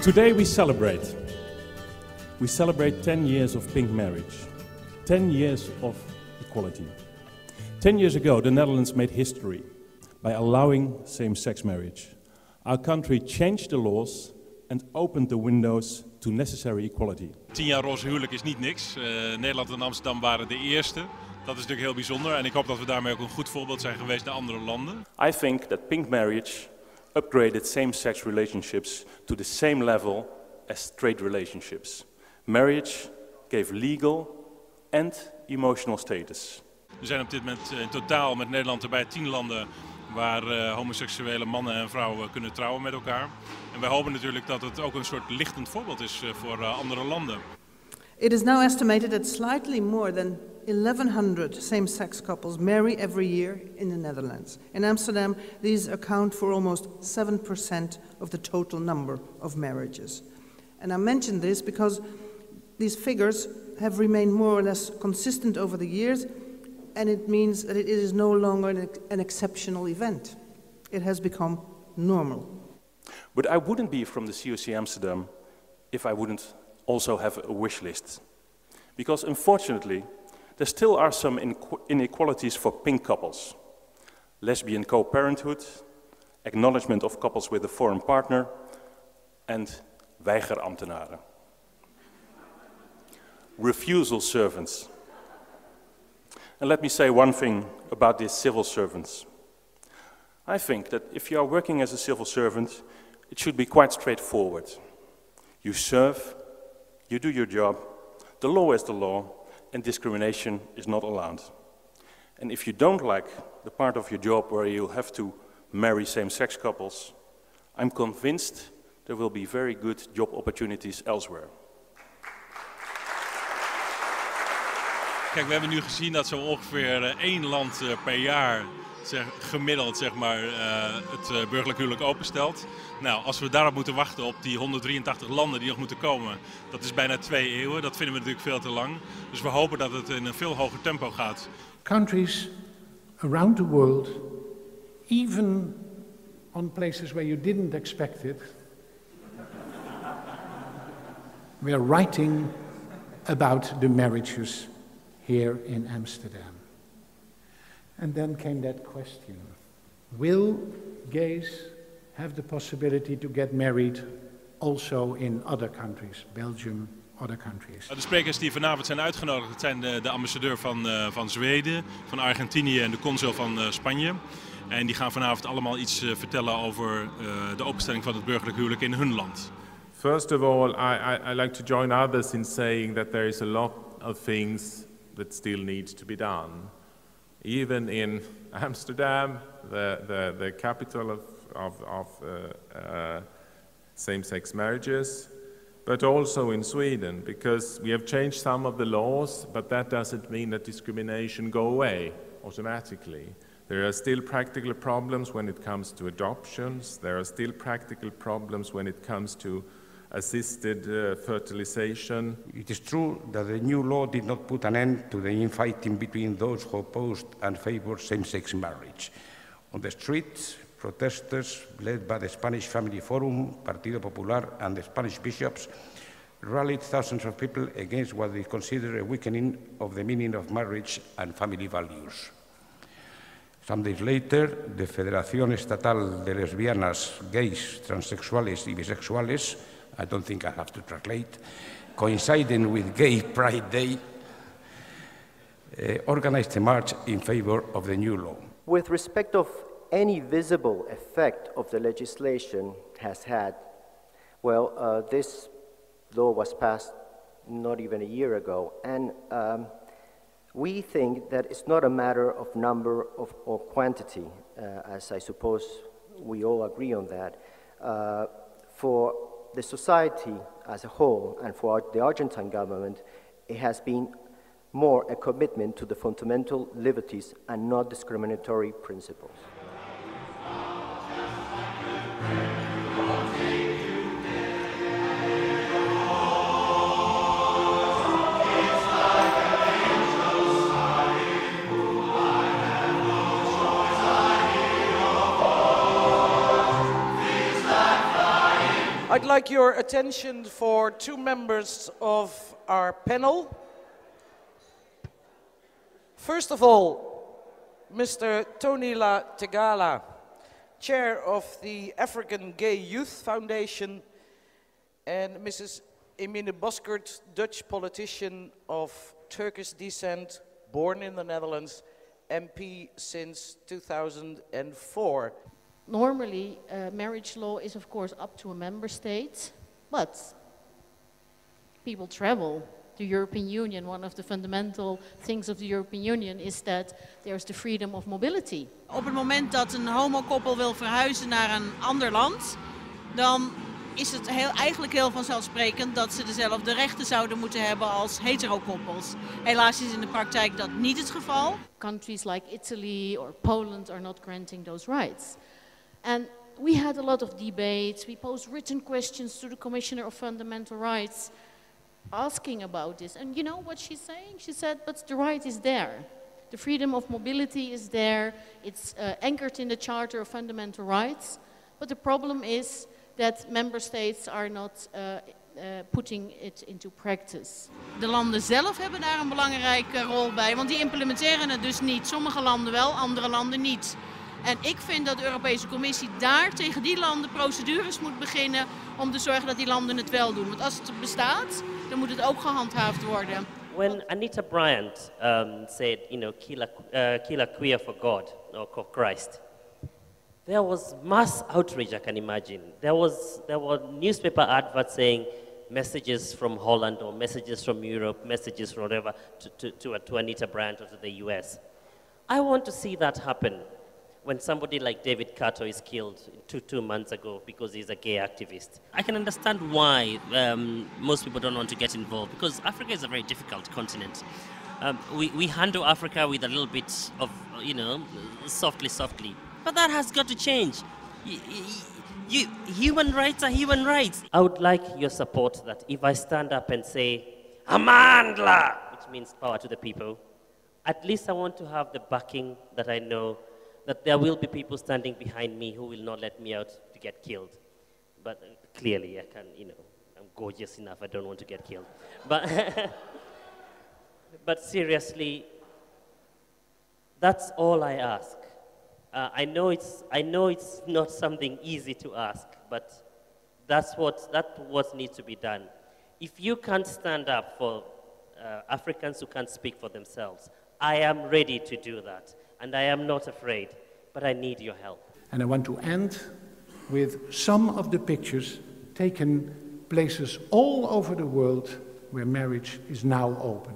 Today we celebrate. We celebrate 10 years of pink marriage, 10 years of equality. 10 years ago, the Netherlands made history by allowing same-sex marriage. Our country changed the laws and opened the windows to necessary equality. 10 jaar roze huwelijk is niet niks. Nederland en Amsterdam waren de eerste. Dat is natuurlijk heel bijzonder en ik hoop dat we daarmee ook een goed voorbeeld zijn geweest naar andere landen. I think that pink marriage upgraded same-sex relationships to the same level as straight relationships. Marriage gave legal and emotional status. We zijn op dit moment in totaal met Nederland erbij 10 landen waar homoseksuele mannen en vrouwen kunnen trouwen met elkaar. En wij hopen natuurlijk dat het ook een soort lichtend voorbeeld is voor andere landen. It is now estimated that slightly more than 1,100 same-sex couples marry every year in the Netherlands. In Amsterdam, these account for almost 7% of the total number of marriages. And I mention this because these figures have remained more or less consistent over the years, and it means that it is no longer an exceptional event. It has become normal. But I wouldn't be from the COC Amsterdam if I wouldn't also have a wish list. Because unfortunately, there still are some inequalities for pink couples. Lesbian co-parenthood, acknowledgement of couples with a foreign partner, and weigerambtenaren. Refusal servants. And let me say one thing about these civil servants. I think that if you are working as a civil servant, it should be quite straightforward. You serve, you do your job, the law is the law, and discrimination is not allowed. And if you don't like the part of your job where you'll have to marry same-sex couples, I'm convinced there will be very good job opportunities elsewhere. Kijk, we hebben nu gezien dat zo ongeveer 1 land per jaar gemiddeld het burgerlijk huwelijk openstelt. Nou, als we daarop moeten wachten op die 183 landen die nog moeten komen, dat is bijna 2 eeuwen. Dat vinden we natuurlijk veel te lang. Dus we hopen dat het in een veel hoger tempo gaat. Countries around the world, even on places where you didn't expect it, we are writing about the marriages here in Amsterdam. And then came that question, will gays have the possibility to get married also in other countries, Belgium, other countries? De sprekers die vanavond zijn uitgenodigd, dat zijn de ambassadeur van Zweden, van Argentinië en de consul van Spanje. En die gaan vanavond allemaal iets vertellen over de openstelling van het burgerlijk huwelijk in hun land. First of all, I like to join others in saying that there is a lot of things that still needs to be done. Even in Amsterdam, the capital of same-sex marriages, but also in Sweden, because we have changed some of the laws, but that doesn't mean that discrimination go away automatically. There are still practical problems when it comes to adoptions. There are still practical problems when it comes to assisted fertilization. It is true that the new law did not put an end to the infighting between those who opposed and favored same-sex marriage. On the streets, protesters, led by the Spanish Family Forum, Partido Popular, and the Spanish bishops, rallied thousands of people against what they consider a weakening of the meaning of marriage and family values. Some days later, the Federación Estatal de Lesbianas, Gays, Transexuales y Bisexuales, I don't think I have to translate, coinciding with Gay Pride Day, organized a march in favor of the new law. With respect of any visible effect of the legislation has had, well, this law was passed not even a year ago, and we think that it's not a matter of number or quantity, as I suppose we all agree on that. For the society as a whole and for the Argentine government, it has been more a commitment to the fundamental liberties and not discriminatory principles. I'd like your attention for two members of our panel. First of all, Mr. Tonila Tegala, Chair of the African Gay Youth Foundation, and Mrs. Emine Boskert, Dutch politician of Turkish descent, born in the Netherlands, MP since 2004. Normally, marriage law is of course up to a member state, but people travel. The European Union, one of the fundamental things of the European Union is that there's the freedom of mobility. Op het moment dat een homokoppel wil verhuizen naar een ander land, dan is het eigenlijk heel vanzelfsprekend dat ze dezelfde rechten zouden moeten hebben als heterokoppels. Helaas is in de praktijk dat niet het geval. Countries like Italy or Poland are not granting those rights. And we had a lot of debates. We posed written questions to the Commissioner of Fundamental Rights asking about this. And you know what she's saying? She said, but the right is there. The freedom of mobility is there. It's anchored in the Charter of Fundamental Rights. But the problem is that member states are not putting it into practice. De landen zelf hebben daar een belangrijke rol bij, want die implementeren het dus niet. Sommige landen wel, andere landen niet. En ik vind dat de Europese Commissie daar tegen die landen procedures moet beginnen om te zorgen dat die landen het wel doen. Want als het bestaat, dan moet het ook gehandhaafd worden. When Anita Bryant said, kill a queer for God, or for Christ, there was mass outrage, I can imagine. There were newspaper adverts saying messages from Holland or messages from Europe, messages from whatever to Anita Bryant or to the US. I want to see that happen when somebody like David Kato is killed two months ago because he's a gay activist. I can understand why most people don't want to get involved, because Africa is a very difficult continent. We handle Africa with a little bit of, softly. But that has got to change. Human rights are human rights. I would like your support that if I stand up and say, Amandla, which means power to the people, at least I want to have the backing that I know that there will be people standing behind me who will not let me out to get killed. But clearly I can, I'm gorgeous enough, I don't want to get killed. But, but seriously, that's all I ask. I know it's not something easy to ask, but that's what needs to be done. If you can't stand up for Africans who can't speak for themselves, I am ready to do that. And I am not afraid, but I need your help. And I want to end with some of the pictures taken places all over the world where marriage is now open.